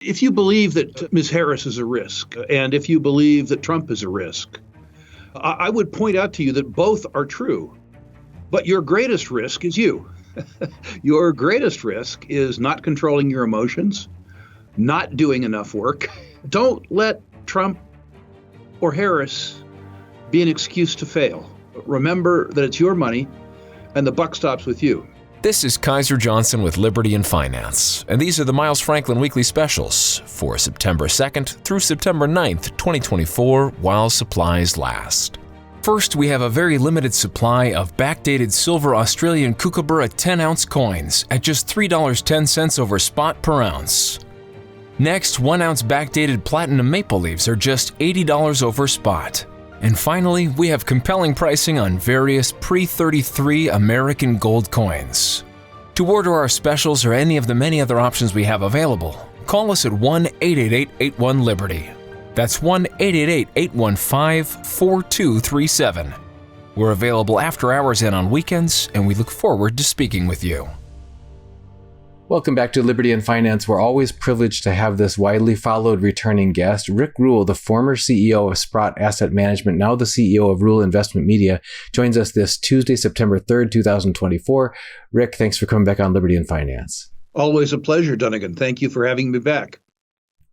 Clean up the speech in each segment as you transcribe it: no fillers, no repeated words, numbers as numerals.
If you believe that Ms. Harris is a risk, and if you believe that Trump is a risk, I would point out to you that both are true. But your greatest risk is you. Your greatest risk is not controlling your emotions, not doing enough work. Don't let Trump or Harris be an excuse to fail. Remember that it's your money and the buck stops with you. This is Kaiser Johnson with Liberty and Finance, and these are the Miles Franklin Weekly Specials for September 2nd through September 9th, 2024, while supplies last. First, we have a very limited supply of backdated silver Australian Kookaburra 10-ounce coins at just $3.10 over spot per ounce. Next, 1-ounce backdated platinum maple leaves are just $80 over spot. And finally, we have compelling pricing on various pre-33 American gold coins. To order our specials or any of the many other options we have available, call us at 1-888-81-LIBERTY. That's 1-888-815-4237. We're available after hours and on weekends, and we look forward to speaking with you. Welcome back to Liberty and Finance. We're always privileged to have this widely followed returning guest, Rick Rule, the former CEO of Sprott Asset Management, now the CEO of Rule Investment Media, joins us this Tuesday, September 3rd, 2024. Rick, thanks for coming back on Liberty and Finance. Always a pleasure, Dunnigan. Thank you for having me back.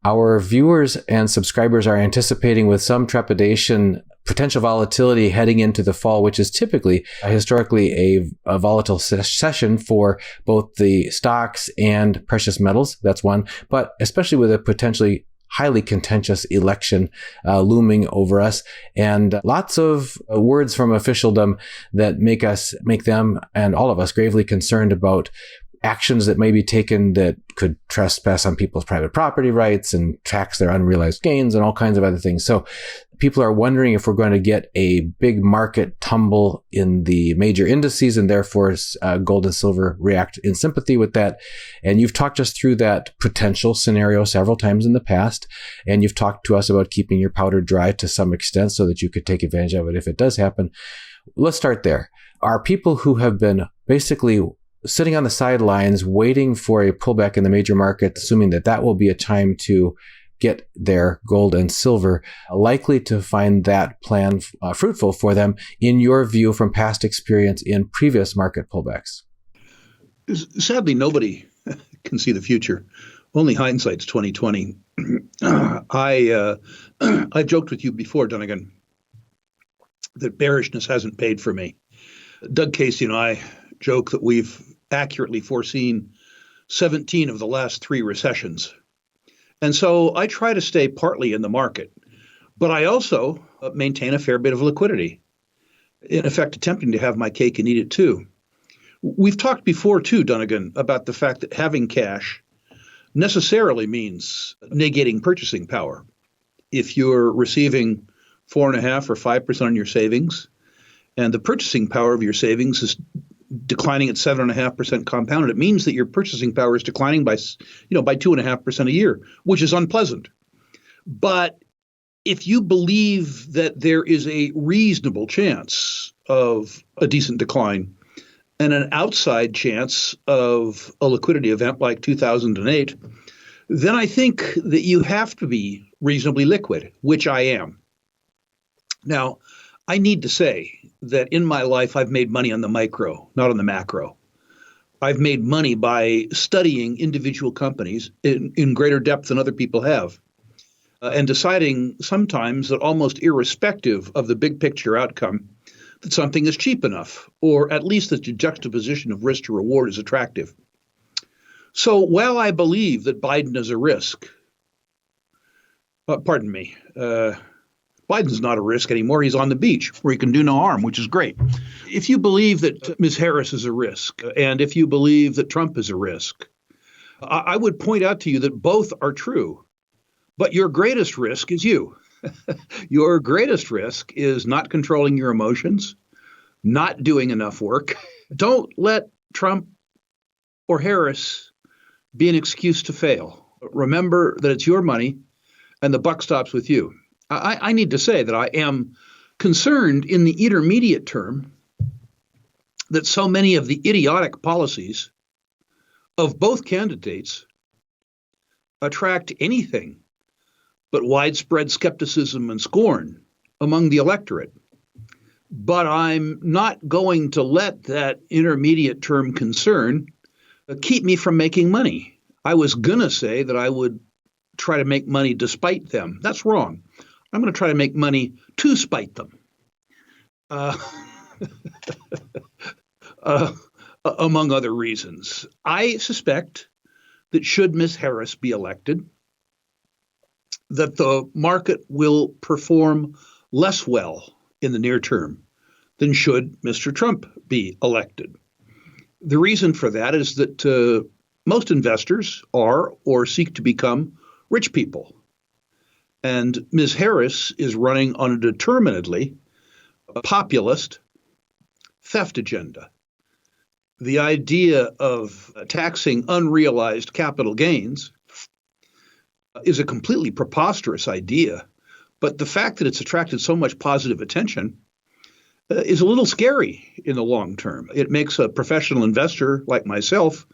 Our viewers and subscribers are anticipating with some trepidation potential volatility heading into the fall, which is typically historically a volatile session for both the stocks and precious metals. That's one, but especially with a potentially highly contentious election looming over us, and lots of words from officialdom that make them and all of us gravely concerned about actions that may be taken that could trespass on people's private property rights and tax their unrealized gains and all kinds of other things. So people are wondering if we're going to get a big market tumble in the major indices, and therefore gold and silver react in sympathy with that. And you've talked us through that potential scenario several times in the past, and you've talked to us about keeping your powder dry to some extent so that you could take advantage of it if it does happen. Let's start there. Are people who have been basically sitting on the sidelines waiting for a pullback in the major market, assuming that will be a time to get their gold and silver, likely to find that plan fruitful for them, in your view, from past experience in previous market pullbacks? Sadly, nobody can see the future. Only hindsight's 2020. I've joked with you before, Dunnigan, that bearishness hasn't paid for me. Doug Casey and I joke that we've accurately foreseen 17 of the last 3 recessions. And so I try to stay partly in the market, but I also maintain a fair bit of liquidity, in effect attempting to have my cake and eat it too. We've talked before too, Dunnigan, about the fact that having cash necessarily means negating purchasing power. If you're receiving 4.5% or 5% on your savings, and the purchasing power of your savings is declining at 7.5% compounded, it means that your purchasing power is declining by 2.5% a year, which is unpleasant. But if you believe that there is a reasonable chance of a decent decline and an outside chance of a liquidity event like 2008, then I think that you have to be reasonably liquid, which I am. Now, I need to say that in my life, I've made money on the micro, not on the macro. I've made money by studying individual companies in greater depth than other people have, and deciding sometimes that almost irrespective of the big picture outcome, that something is cheap enough, or at least that the juxtaposition of risk to reward is attractive. So while I believe that Biden is a risk, Biden's not a risk anymore. He's on the beach where he can do no harm, which is great. If you believe that Ms. Harris is a risk, and if you believe that Trump is a risk, I would point out to you that both are true. But your greatest risk is you. Your greatest risk is not controlling your emotions, not doing enough work. Don't let Trump or Harris be an excuse to fail. Remember that it's your money and the buck stops with you. I need to say that I am concerned in the intermediate term that so many of the idiotic policies of both candidates attract anything but widespread skepticism and scorn among the electorate. But I'm not going to let that intermediate term concern keep me from making money. I was going to say that I would try to make money despite them. That's wrong. I'm going to try to make money to spite them. Among other reasons. I suspect that should Ms. Harris be elected, that the market will perform less well in the near term than should Mr. Trump be elected. The reason for that is that most investors are or seek to become rich people. And Ms. Harris is running on a determinedly populist theft agenda. The idea of taxing unrealized capital gains is a completely preposterous idea, but the fact that it's attracted so much positive attention is a little scary in the long term. It makes a professional investor like myself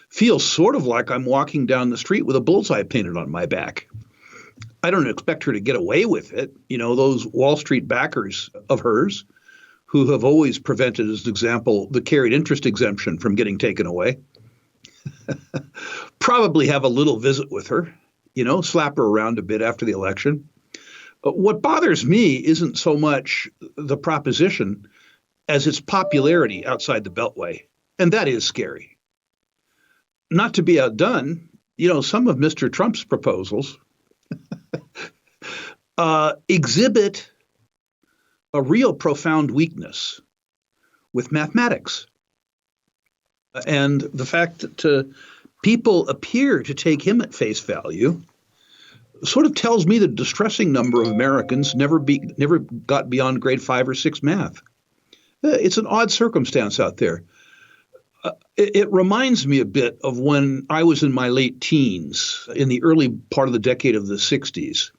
feel sort of like I'm walking down the street with a bullseye painted on my back. I don't expect her to get away with it. You know, those Wall Street backers of hers who have always prevented, as an example, the carried interest exemption from getting taken away, probably have a little visit with her, you know, slap her around a bit after the election. What bothers me isn't so much the proposition as its popularity outside the Beltway, and that is scary. Not to be outdone, you know, some of Mr. Trump's proposals exhibit a real profound weakness with mathematics. And the fact that people appear to take him at face value sort of tells me that a distressing number of Americans never got beyond grade 5 or 6 math. It's an odd circumstance out there. It reminds me a bit of when I was in my late teens, in the early part of the decade of the 60s.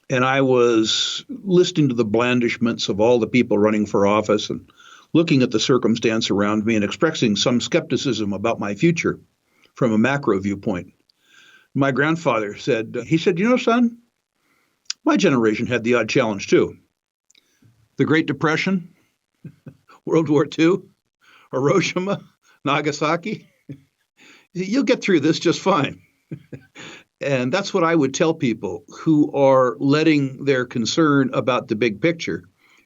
And I was listening to the blandishments of all the people running for office and looking at the circumstance around me and expressing some skepticism about my future from a macro viewpoint. My grandfather said, you know, son, my generation had the odd challenge too. The Great Depression, World War II, Hiroshima, Nagasaki. You'll get through this just fine. And that's what I would tell people who are letting their concern about the big picture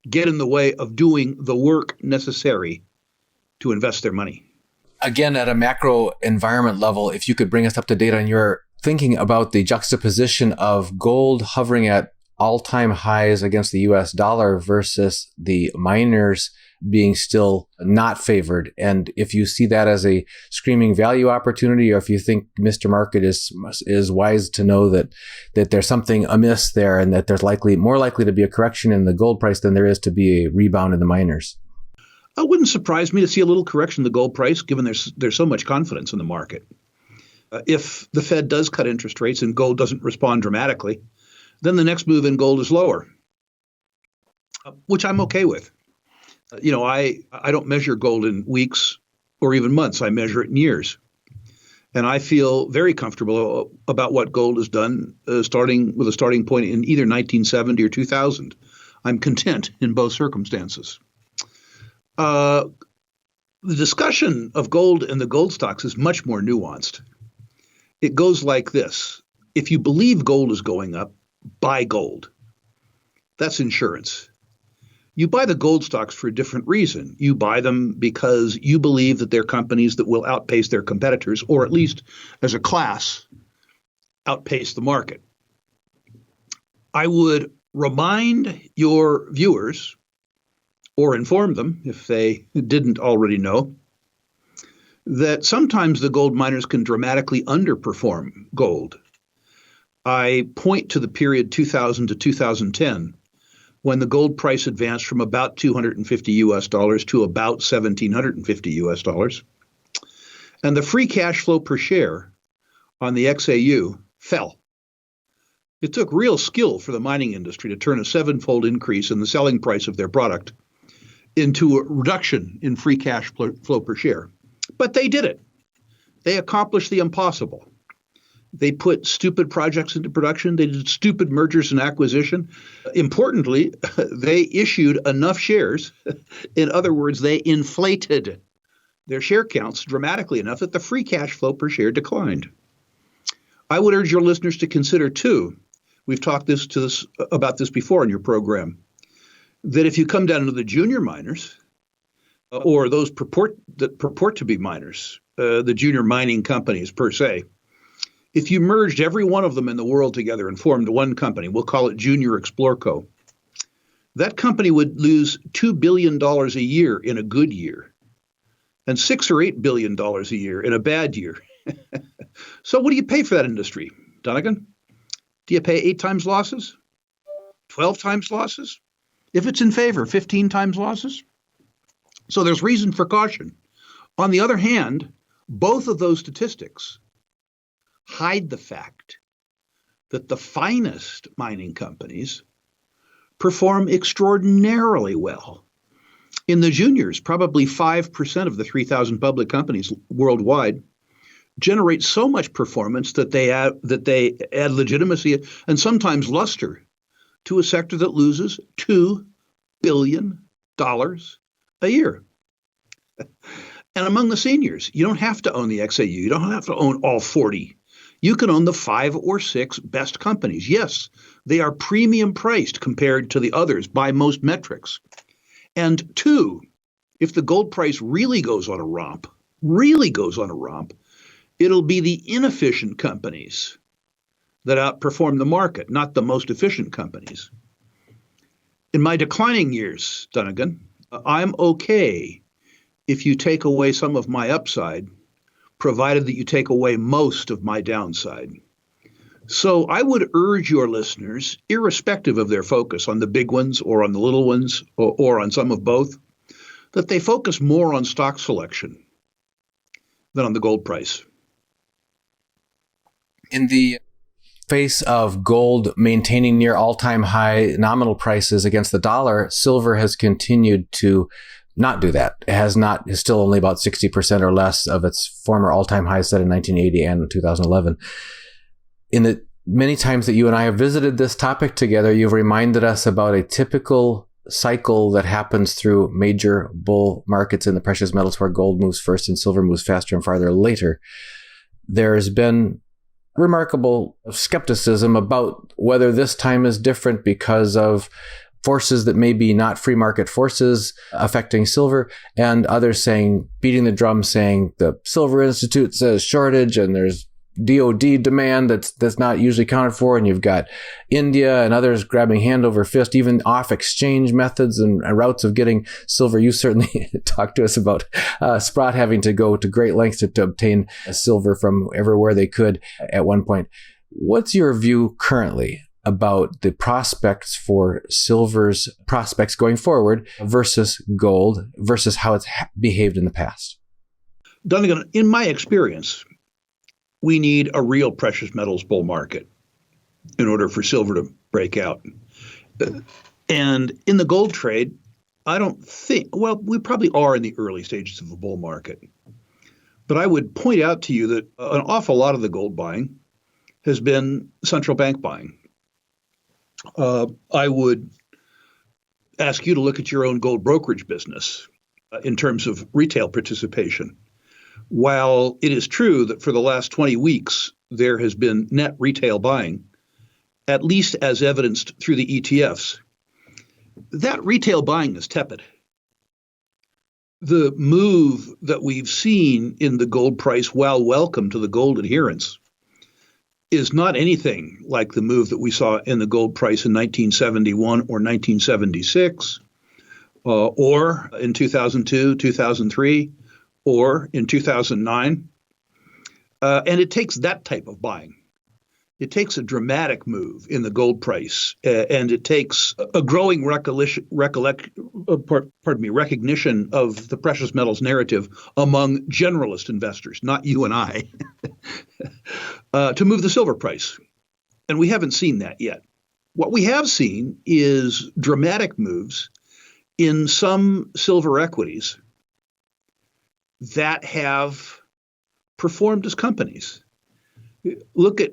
get in the way of doing the work necessary to invest their money. Again, at a macro environment level, if you could bring us up to date on your thinking about the juxtaposition of gold hovering at all-time highs against the US dollar versus the miners being still not favored. And if you see that as a screaming value opportunity, or if you think Mr. Market is wise to know that there's something amiss there and that there's more likely to be a correction in the gold price than there is to be a rebound in the miners. It wouldn't surprise me to see a little correction in the gold price, given there's so much confidence in the market. If the Fed does cut interest rates and gold doesn't respond dramatically, then the next move in gold is lower, which I'm okay with. You know, I don't measure gold in weeks or even months. I measure it in years. And I feel very comfortable about what gold has done, starting with a starting point in either 1970 or 2000. I'm content in both circumstances. The discussion of gold and the gold stocks is much more nuanced. It goes like this. If you believe gold is going up, buy gold. That's insurance. You buy the gold stocks for a different reason. You buy them because you believe that they're companies that will outpace their competitors, or at least as a class, outpace the market. I would remind your viewers, or inform them if they didn't already know, that sometimes the gold miners can dramatically underperform gold. I point to the period 2000 to 2010, when the gold price advanced from about $250 US to about $1,750 US. And the free cash flow per share on the XAU fell. It took real skill for the mining industry to turn a 7-fold increase in the selling price of their product into a reduction in free cash flow per share. But they did it. They accomplished the impossible. They put stupid projects into production. They did stupid mergers and acquisition. Importantly, they issued enough shares. In other words, they inflated their share counts dramatically enough that the free cash flow per share declined. I would urge your listeners to consider, too, we've talked about this before in your program, that if you come down to the junior miners, or those that purport to be miners, the junior mining companies per se, if you merged every one of them in the world together and formed one company, we'll call it Junior Explorco, that company would lose $2 billion a year in a good year and $6 or $8 billion a year in a bad year. So what do you pay for that industry, Donegan? Do you pay 8 times losses? 12 times losses? If it's in favor, 15 times losses? So there's reason for caution. On the other hand, both of those statistics hide the fact that the finest mining companies perform extraordinarily well. In the juniors, probably 5% of the 3,000 public companies worldwide generate so much performance that they add legitimacy and sometimes luster to a sector that loses $2 billion a year. And among the seniors, you don't have to own the XAU. You don't have to own all 40. You can own the 5 or 6 best companies. Yes, they are premium priced compared to the others by most metrics. And 2, if the gold price really goes on a romp, it'll be the inefficient companies that outperform the market, not the most efficient companies. In my declining years, Donegan, I'm okay if you take away some of my upside, provided that you take away most of my downside. So I would urge your listeners, irrespective of their focus on the big ones or on the little ones or on some of both, that they focus more on stock selection than on the gold price. In the face of gold maintaining near all-time high nominal prices against the dollar, silver has continued to not do that. It is still only about 60% or less of its former all-time highs set in 1980 and 2011. In the many times that you and I have visited this topic together, you've reminded us about a typical cycle that happens through major bull markets in the precious metals where gold moves first and silver moves faster and farther later. There has been remarkable skepticism about whether this time is different because of forces that may be not free market forces affecting silver, and others beating the drum, saying the Silver Institute says shortage and there's DOD demand that's not usually accounted for, and you've got India and others grabbing hand over fist, even off exchange methods and routes of getting silver. You certainly talked to us about Sprott having to go to great lengths to obtain silver from everywhere they could at one point. What's your view currently about the prospects for silver's prospects going forward versus gold versus how it's behaved in the past? Donegan, in my experience, we need a real precious metals bull market in order for silver to break out. And in the gold trade, I don't think, well, we probably are in the early stages of a bull market. But I would point out to you that an awful lot of the gold buying has been central bank buying. I would ask you to look at your own gold brokerage business in terms of retail participation. While it is true that for the last 20 weeks, there has been net retail buying, at least as evidenced through the ETFs, that retail buying is tepid. The move that we've seen in the gold price, while welcome to the gold adherents, is not anything like the move that we saw in the gold price in 1971 or 1976, or in 2002, 2003, or in 2009. And it takes that type of buying. It takes a dramatic move in the gold price, and it takes a growing recognition of the precious metals narrative among generalist investors, not you and I, to move the silver price. And we haven't seen that yet. What we have seen is dramatic moves in some silver equities that have performed as companies. Look at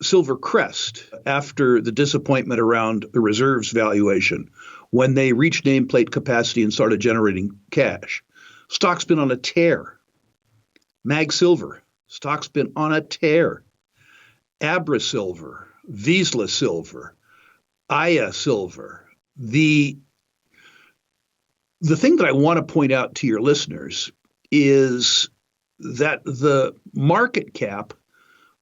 Silver Crest after the disappointment around the reserves valuation when they reached nameplate capacity and started generating cash. Stock's been on a tear. Mag Silver, stock's been on a tear. Abra Silver, Vizsla Silver, Aya Silver. The thing that I want to point out to your listeners is that the market cap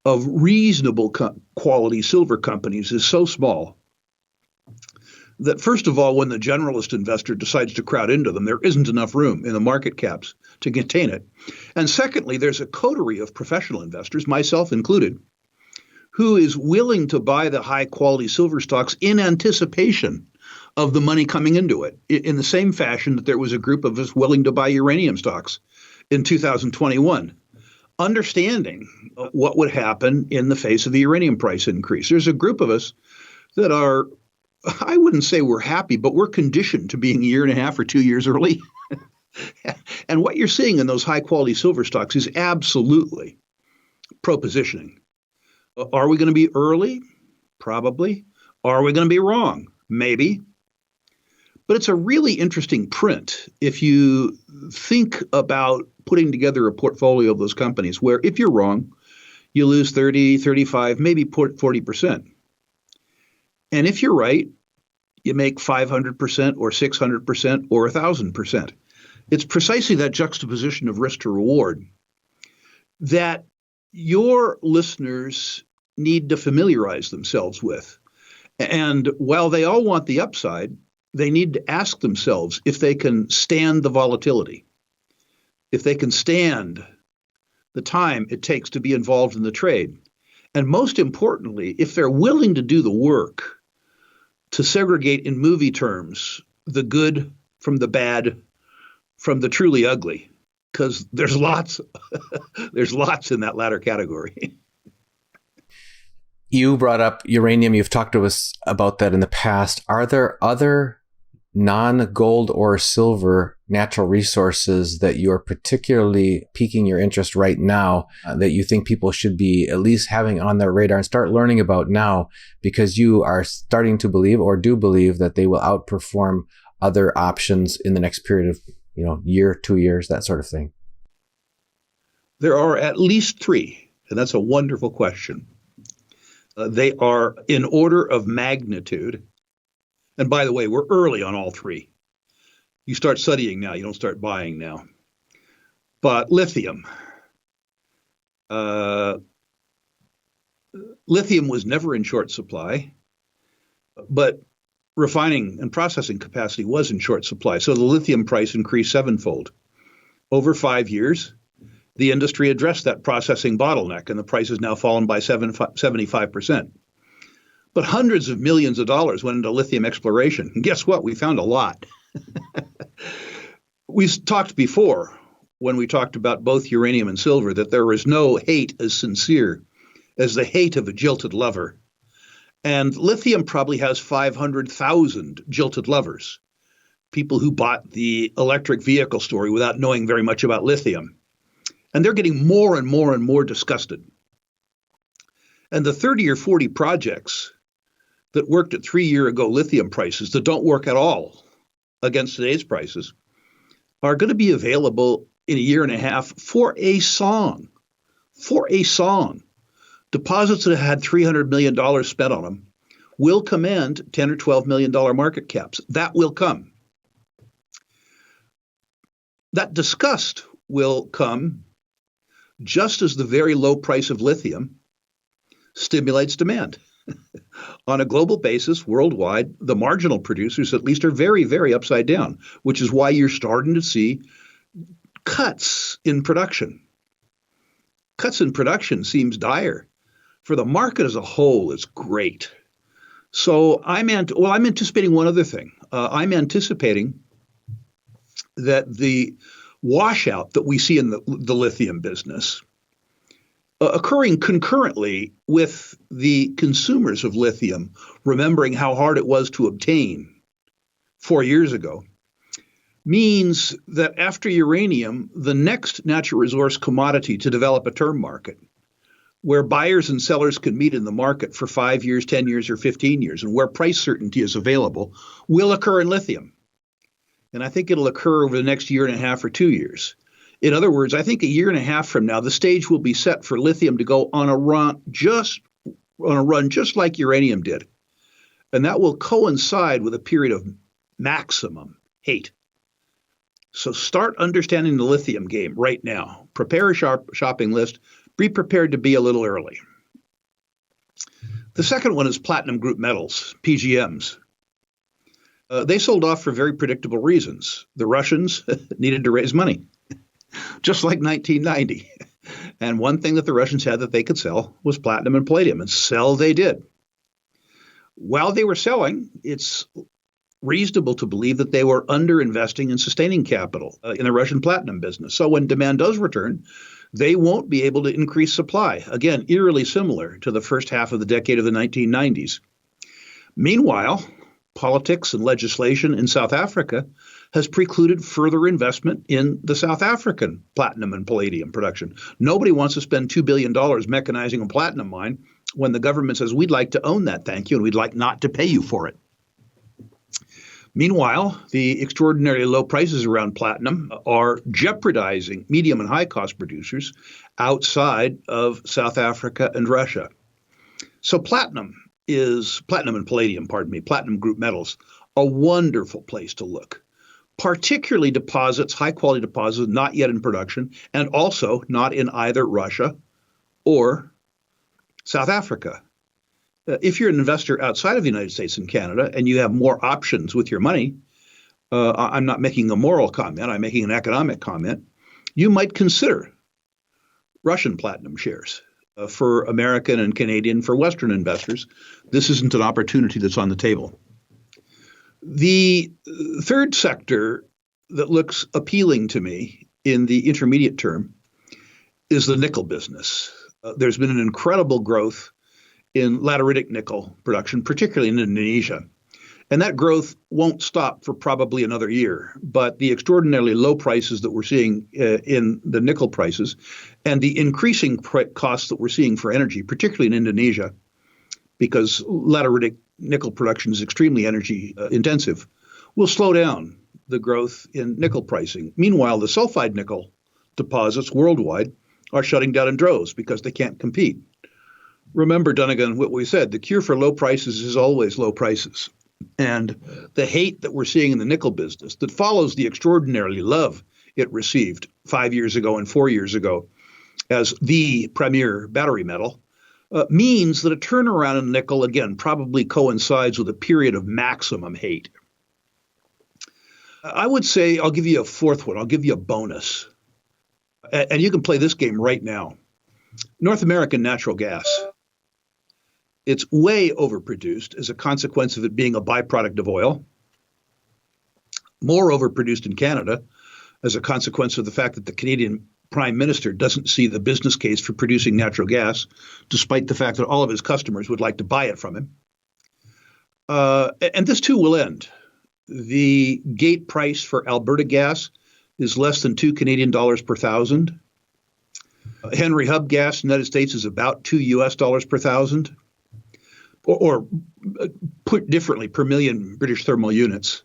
of reasonable quality silver companies is so small that, first of all, when the generalist investor decides to crowd into them, there isn't enough room in the market caps to contain it. And secondly, there's a coterie of professional investors, myself included, who is willing to buy the high quality silver stocks in anticipation of the money coming into it, in the same fashion that there was a group of us willing to buy uranium stocks in 2021, understanding what would happen in the face of the uranium price increase. There's a group of us that are, I wouldn't say we're happy, but we're conditioned to being a year and a half or 2 years early. And what you're seeing in those high quality silver stocks is absolutely pro-positioning. Are we going to be early? Probably. Are we going to be wrong? Maybe. But it's a really interesting print if you think about putting together a portfolio of those companies where if you're wrong, you lose 30, 35, maybe 40%. And if you're right, you make 500% or 600% or 1,000%. It's precisely that juxtaposition of risk to reward that your listeners need to familiarize themselves with. And while they all want the upside, they need to ask themselves if they can stand the volatility, if they can stand the time it takes to be involved in the trade. And most importantly, if they're willing to do the work to segregate in movie terms the good from the bad, from the truly ugly, because there's lots, there's lots in that latter category. You brought up uranium. You've talked to us about that in the past. Are there other non-gold or silver natural resources that you're particularly piquing your interest right now that you think people should be at least having on their radar and start learning about now because you are starting to believe or do believe that they will outperform other options in the next period of, year, 2 years, that sort of thing? There are at least three, and that's a wonderful question. They are in order of magnitude. And by the way, we're early on all three. You start studying now, you don't start buying now. But lithium. Lithium was never in short supply, but refining and processing capacity was in short supply. So the lithium price increased sevenfold. Over 5 years, the industry addressed that processing bottleneck, and the price has now fallen by 75%. But hundreds of millions of dollars went into lithium exploration. And guess what? We found a lot. We talked before, when we talked about both uranium and silver, that there is no hate as sincere as the hate of a jilted lover. And lithium probably has 500,000 jilted lovers, people who bought the electric vehicle story without knowing very much about lithium. And they're getting more and more and more disgusted. And the 30 or 40 projects that worked at 3 year ago lithium prices that don't work at all against today's prices are going to be available in a year and a half for a song. For a song. Deposits that had $300 million spent on them will command $10 or $12 million market caps. That will come. That disgust will come just as the very low price of lithium stimulates demand. On a global basis, worldwide, the marginal producers at least are very, very upside down, which is why you're starting to see cuts in production. Cuts in production seems dire. For the market as a whole, it's great. So I'm anticipating one other thing. I'm anticipating that the washout that we see in the lithium business occurring concurrently with the consumers of lithium remembering how hard it was to obtain 4 years ago, means that after uranium, the next natural resource commodity to develop a term market where buyers and sellers can meet in the market for 5 years, 10 years, or 15 years, and where price certainty is available, will occur in lithium. And I think it'll occur over the next year and a half or 2 years. In other words, I think a year and a half from now, the stage will be set for lithium to go on a run just like uranium did. And that will coincide with a period of maximum hate. So start understanding the lithium game right now. Prepare a shopping list. Be prepared to be a little early. The second one is platinum group metals, PGMs. They sold off for very predictable reasons. The Russians needed to raise money, just like 1990. And one thing that the Russians had that they could sell was platinum and palladium, and sell they did. While they were selling, it's reasonable to believe that they were underinvesting in sustaining capital in the Russian platinum business. So when demand does return, they won't be able to increase supply. Again, eerily similar to the first half of the decade of the 1990s. Meanwhile, politics and legislation in South Africa has precluded further investment in the South African platinum and palladium production. Nobody wants to spend $2 billion mechanizing a platinum mine when the government says, we'd like to own that, thank you, and we'd like not to pay you for it. Meanwhile, the extraordinarily low prices around platinum are jeopardizing medium and high cost producers outside of South Africa and Russia. So platinum and palladium, platinum group metals, a wonderful place to look, particularly deposits, high quality deposits, not yet in production, and also not in either Russia or South Africa. If you're an investor outside of the United States and Canada and you have more options with your money, I'm not making a moral comment, I'm making an economic comment, you might consider Russian platinum shares. For American and Canadian, for Western investors, this isn't an opportunity that's on the table. The third sector that looks appealing to me in the intermediate term is the nickel business. There's been an incredible growth in lateritic nickel production, particularly in Indonesia. And that growth won't stop for probably another year. But the extraordinarily low prices that we're seeing in the nickel prices and the increasing costs that we're seeing for energy, particularly in Indonesia, because lateritic nickel production is extremely energy intensive, will slow down the growth in nickel pricing. Meanwhile, the sulfide nickel deposits worldwide are shutting down in droves because they can't compete. Remember, Dunnigan, what we said, the cure for low prices is always low prices. And the hate that we're seeing in the nickel business that follows the extraordinary love it received 5 years ago and 4 years ago as the premier battery metal means that a turnaround in nickel, again, probably coincides with a period of maximum hate. I would say I'll give you a fourth one. I'll give you a bonus. And you can play this game right now. North American natural gas. It's way overproduced as a consequence of it being a byproduct of oil. More overproduced in Canada as a consequence of the fact that the Canadian Prime Minister doesn't see the business case for producing natural gas, despite the fact that all of his customers would like to buy it from him. And this too will end. The gate price for Alberta gas is less than $2 per thousand. Henry Hub gas in the United States is about $2 per thousand. Or put differently, per million British thermal units.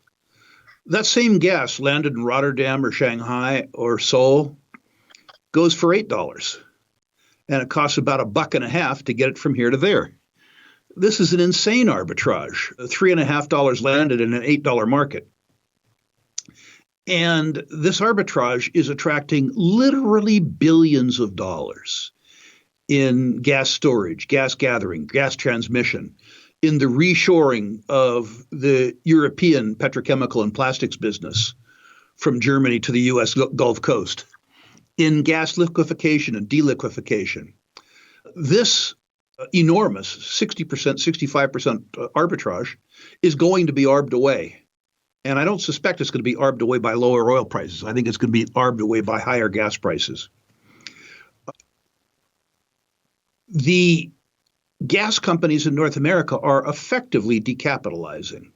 That same gas landed in Rotterdam or Shanghai or Seoul goes for $8. And it costs about $1.50 to get it from here to there. This is an insane arbitrage. $3.50 landed in an $8 market. And this arbitrage is attracting literally billions of dollars in gas storage, gas gathering, gas transmission, in the reshoring of the European petrochemical and plastics business from Germany to the U.S. Gulf Coast, in gas liquefaction and deliquefaction. This enormous 60%, 65% arbitrage is going to be arbed away. And I don't suspect it's going to be arbed away by lower oil prices. I think it's going to be arbed away by higher gas prices. The gas companies in North America are effectively decapitalizing.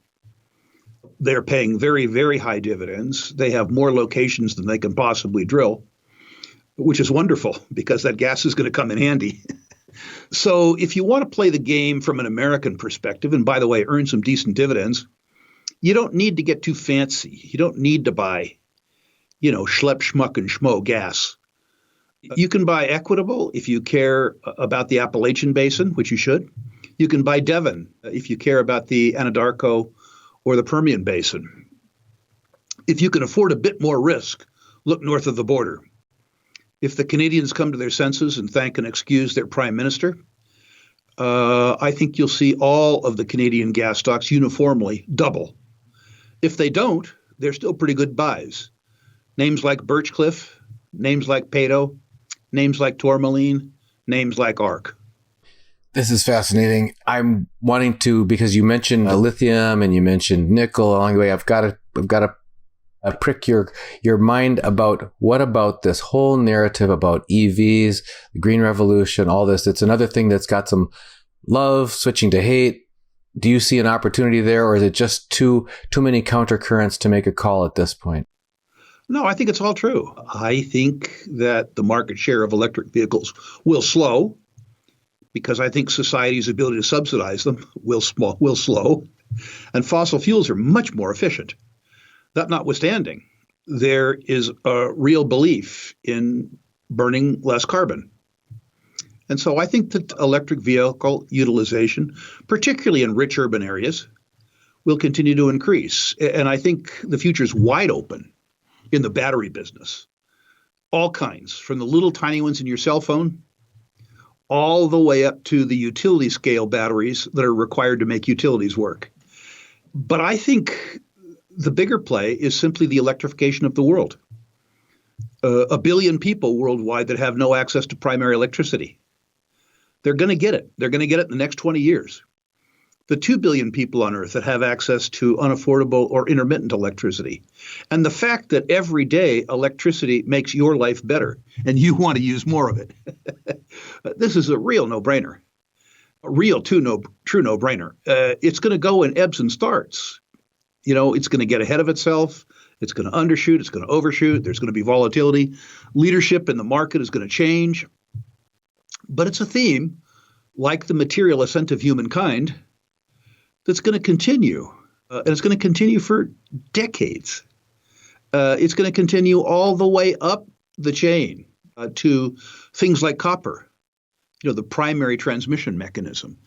They're paying very, very high dividends. They have more locations than they can possibly drill, which is wonderful because that gas is going to come in handy. So if you want to play the game from an American perspective, and by the way, earn some decent dividends, you don't need to get too fancy. You don't need to buy, schlep, schmuck, and schmo gas. You can buy Equitable if you care about the Appalachian Basin, which you should. You can buy Devon if you care about the Anadarko or the Permian Basin. If you can afford a bit more risk, look north of the border. If the Canadians come to their senses and thank and excuse their prime minister, I think you'll see all of the Canadian gas stocks uniformly double. If they don't, they're still pretty good buys. Names like Birchcliff, names like Peyto, names like Tourmaline, names like ARC. This is fascinating. I'm wanting to, because you mentioned lithium and you mentioned nickel along the way, I've got to prick your mind about what about this whole narrative about EVs, the green revolution, all this. It's another thing that's got some love, switching to hate. Do you see an opportunity there, or is it just too many countercurrents to make a call at this point? No, I think it's all true. I think that the market share of electric vehicles will slow because I think society's ability to subsidize them will slow, and fossil fuels are much more efficient. That notwithstanding, there is a real belief in burning less carbon. And so I think that electric vehicle utilization, particularly in rich urban areas, will continue to increase. And I think the future is wide open in the battery business. All kinds, from the little tiny ones in your cell phone, all the way up to the utility scale batteries that are required to make utilities work. But I think the bigger play is simply the electrification of the world. 1 billion people worldwide that have no access to primary electricity. They're going to get it. They're going to get it in the next 20 years. The 2 billion people on Earth that have access to unaffordable or intermittent electricity. And the fact that every day electricity makes your life better and you want to use more of it. This is a real no-brainer. A real true no-brainer. It's going to go in ebbs and starts. It's going to get ahead of itself. It's going to undershoot. It's going to overshoot. There's going to be volatility. Leadership in the market is going to change. But it's a theme, like the material ascent of humankind, that's going to continue. And it's going to continue for decades. It's going to continue all the way up the chain to things like copper, the primary transmission mechanism.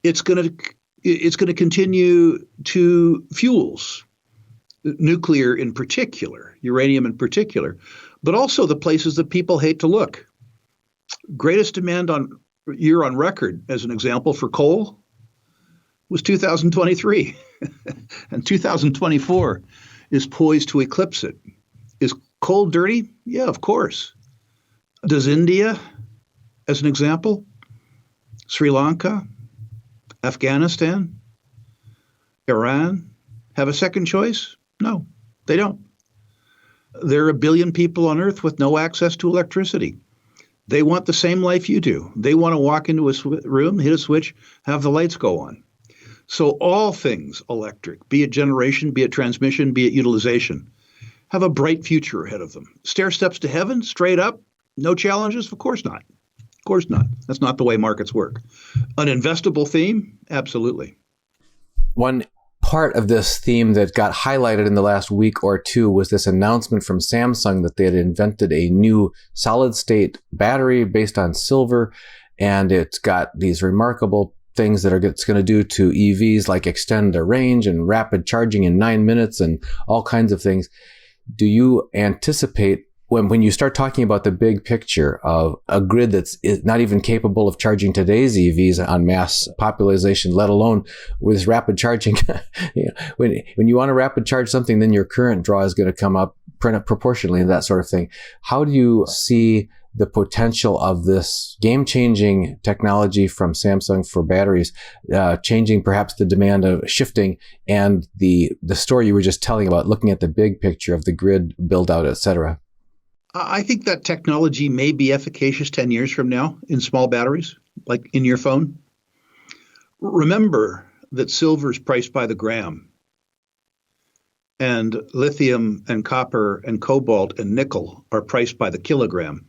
It's going to continue to fuels, nuclear in particular, uranium in particular, but also the places that people hate to look. Greatest demand on year on record, as an example, for coal was 2023. And 2024 is poised to eclipse it. Is coal dirty? Yeah, of course. Does India, as an example, Sri Lanka, Afghanistan, Iran have a second choice? No, they don't. There are 1 billion people on Earth with no access to electricity. They want the same life you do. They want to walk into a room, hit a switch, have the lights go on. So all things electric, be it generation, be it transmission, be it utilization, have a bright future ahead of them. Stair steps to heaven, straight up, no challenges? Of course not. Of course not. That's not the way markets work. An investable theme? Absolutely. One part of this theme that got highlighted in the last week or two was this announcement from Samsung that they had invented a new solid-state battery based on silver, and it's got these remarkable things that it's going to do to EVs, like extend their range and rapid charging in 9 minutes and all kinds of things. Do you anticipate when you start talking about the big picture of a grid that's not even capable of charging today's EVs on mass popularization, let alone with rapid charging, when you want to rapid charge something, then your current draw is going to come up proportionally and that sort of thing. How do you see the potential of this game-changing technology from Samsung for batteries, changing perhaps the demand of shifting, and the story you were just telling about looking at the big picture of the grid build-out, et cetera? I think that technology may be efficacious 10 years from now in small batteries, like in your phone. Remember that silver is priced by the gram, and lithium and copper and cobalt and nickel are priced by the kilogram.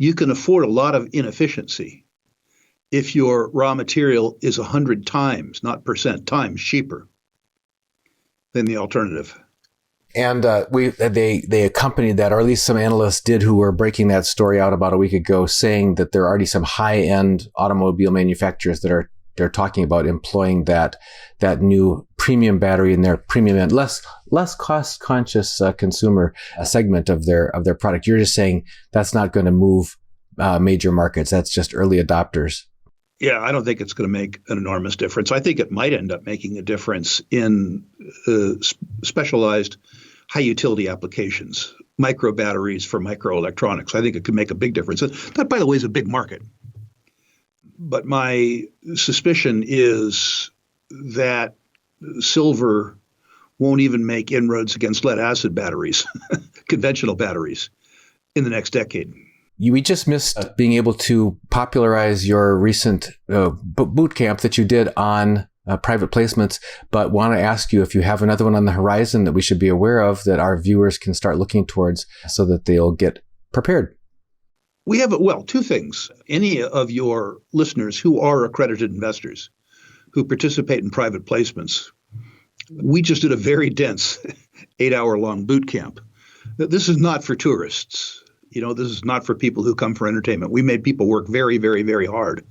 you can afford a lot of inefficiency if your raw material is 100 times, not percent, times cheaper than the alternative. And they accompanied that, or at least some analysts did, who were breaking that story out about a week ago, saying that there are already some high-end automobile manufacturers that they're talking about employing that new premium battery in their premium and less cost-conscious consumer segment of their product. You're just saying that's not going to move major markets. That's just early adopters. Yeah, I don't think it's going to make an enormous difference. I think it might end up making a difference in specialized high utility applications, micro batteries for microelectronics. I think it could make a big difference. That, by the way, is a big market. But my suspicion is that silver won't even make inroads against lead acid batteries, conventional batteries, in the next decade. We just missed being able to popularize your recent boot camp that you did on private placements, but want to ask you if you have another one on the horizon that we should be aware of that our viewers can start looking towards so that they'll get prepared. We have, two things. Any of your listeners who are accredited investors who participate in private placements, we just did a very dense 8-hour-long boot camp. This is not for tourists. This is not for people who come for entertainment. We made people work very, very, very hard.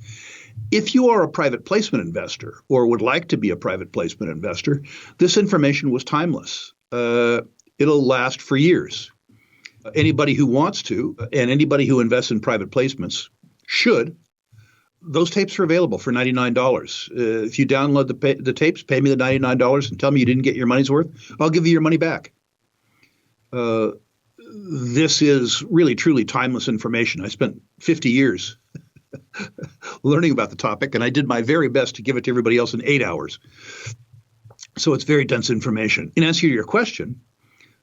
If you are a private placement investor or would like to be a private placement investor, this information was timeless. It'll last for years. Anybody who wants to and anybody who invests in private placements should. Those tapes are available for $99. If you download the tapes, pay me the $99 and tell me you didn't get your money's worth, I'll give you your money back. This is really, truly timeless information. I spent 50 years learning about the topic, and I did my very best to give it to everybody else in 8 hours. So it's very dense information. In answer to your question,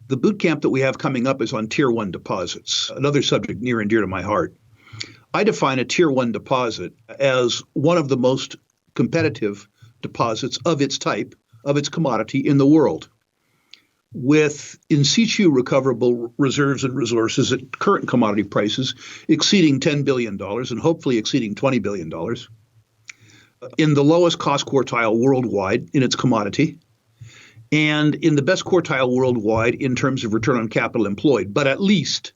the boot camp that we have coming up is on Tier 1 deposits, another subject near and dear to my heart. I define a Tier 1 deposit as one of the most competitive deposits of its type, of its commodity in the world, with in situ recoverable reserves and resources at current commodity prices exceeding $10 billion and hopefully exceeding $20 billion, in the lowest cost quartile worldwide in its commodity, and in the best quartile worldwide in terms of return on capital employed, but at least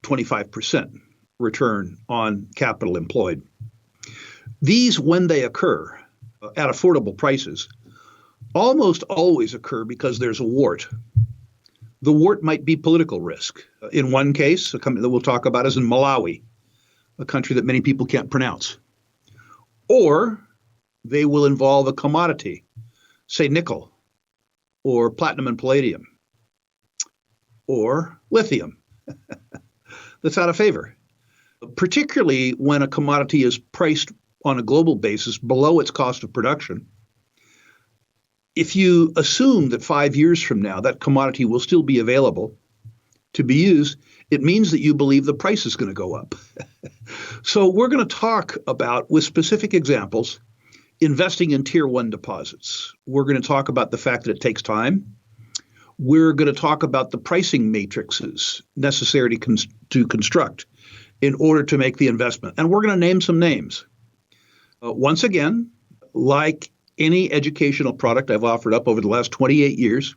25% return on capital employed. These, when they occur at affordable prices, almost always occur because there's a wart. The wart might be political risk. In one case, a country that we'll talk about is in Malawi, a country that many people can't pronounce. Or they will involve a commodity, say nickel, or platinum and palladium, or lithium. That's out of favor, particularly when a commodity is priced on a global basis below its cost of production. If you assume that 5 years from now that commodity will still be available to be used, it means that you believe the price is going to go up. So we're going to talk about, with specific examples, investing in Tier 1 deposits. We're going to talk about the fact that it takes time. We're going to talk about the pricing matrices necessary to construct in order to make the investment. And we're going to name some names. Once again, like any educational product I've offered up over the last 28 years,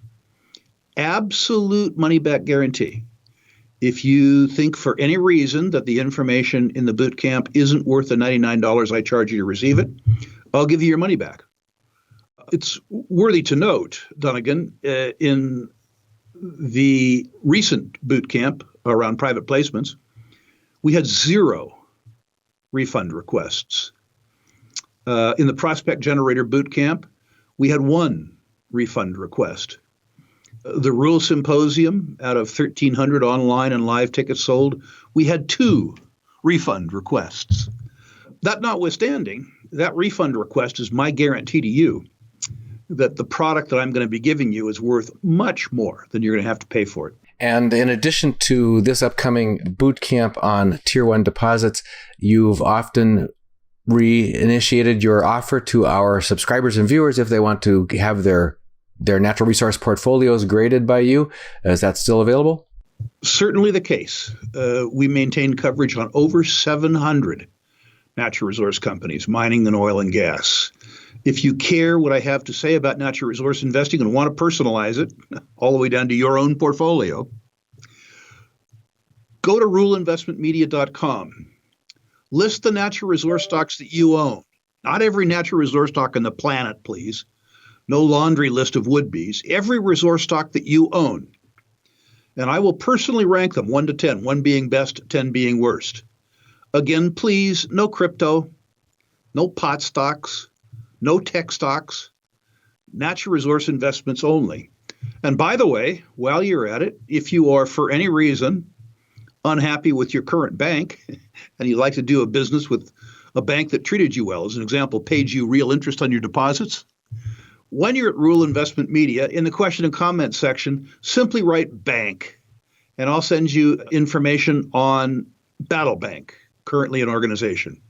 absolute money-back guarantee. If you think for any reason that the information in the boot camp isn't worth the $99 I charge you to receive it, I'll give you your money back. It's worthy to note, Dunnigan, in the recent boot camp around private placements, we had 0 refund requests. In the Prospect Generator boot camp, we had 1 refund request. The Rural Symposium, out of 1,300 online and live tickets sold, we had 2 refund requests. That notwithstanding, that refund request is my guarantee to you that the product that I'm going to be giving you is worth much more than you're going to have to pay for it. And in addition to this upcoming boot camp on Tier 1 deposits, you've often reinitiated your offer to our subscribers and viewers if they want to have their natural resource portfolios graded by you. Is that still available? certainly the case. We maintain coverage on over 700 natural resource companies, mining and oil and gas. If you care what I have to say about natural resource investing and want to personalize it all the way down to your own portfolio, go to ruleinvestmentmedia.com. List the natural resource stocks that you own. Not every natural resource stock on the planet, please. No laundry list of would-bes. Every resource stock that you own. And I will personally rank them 1 to 10, 1 being best, 10 being worst. Again, please, no crypto, no pot stocks, no tech stocks, natural resource investments only. And by the way, while you're at it, if you are for any reason unhappy with your current bank and you'd like to do a business with a bank that treated you well, as an example, paid you real interest on your deposits, when you're at Rule Investment Media, in the question and comment section, simply write bank, and I'll send you information on Battle Bank, currently an organization.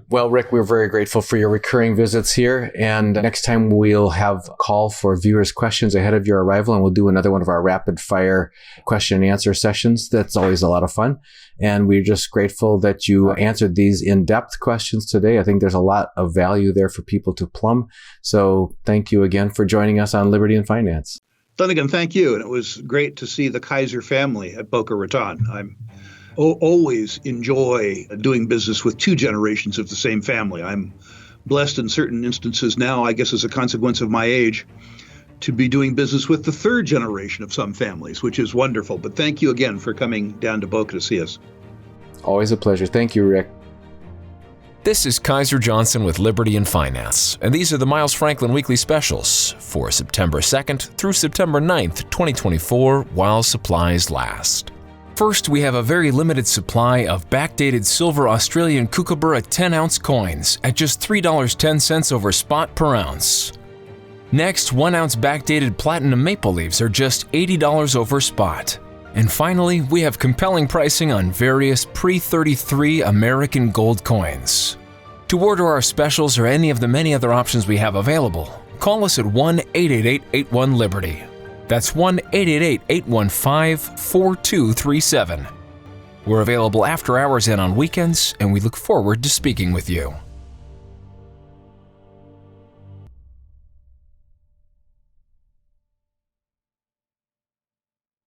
Well, Rick, we're very grateful for your recurring visits here. And next time we'll have a call for viewers' questions ahead of your arrival, and we'll do another one of our rapid fire question and answer sessions. That's always a lot of fun. And we're just grateful that you answered these in-depth questions today. I think there's a lot of value there for people to plumb. So thank you again for joining us on Liberty and Finance. Dunnigan, thank you. And it was great to see the Kaiser family at Boca Raton. I'm always enjoy doing business with 2 generations of the same family. I'm blessed in certain instances now, I guess as a consequence of my age, to be doing business with the 3rd generation of some families, which is wonderful. But thank you again for coming down to Boca to see us. Always a pleasure. Thank you, Rick. This is Kaiser Johnson with Liberty and Finance, and these are the Miles Franklin Weekly Specials for September 2nd through September 9th, 2024, while supplies last. First, we have a very limited supply of backdated silver Australian Kookaburra 10-ounce coins at just $3.10 over spot per ounce. Next, 1-ounce backdated platinum maple leaves are just $80 over spot. And finally, we have compelling pricing on various pre-33 American gold coins. To order our specials or any of the many other options we have available, call us at 1-888-81-LIBERTY. That's 1-888-815-4237. We're available after hours and on weekends, and we look forward to speaking with you.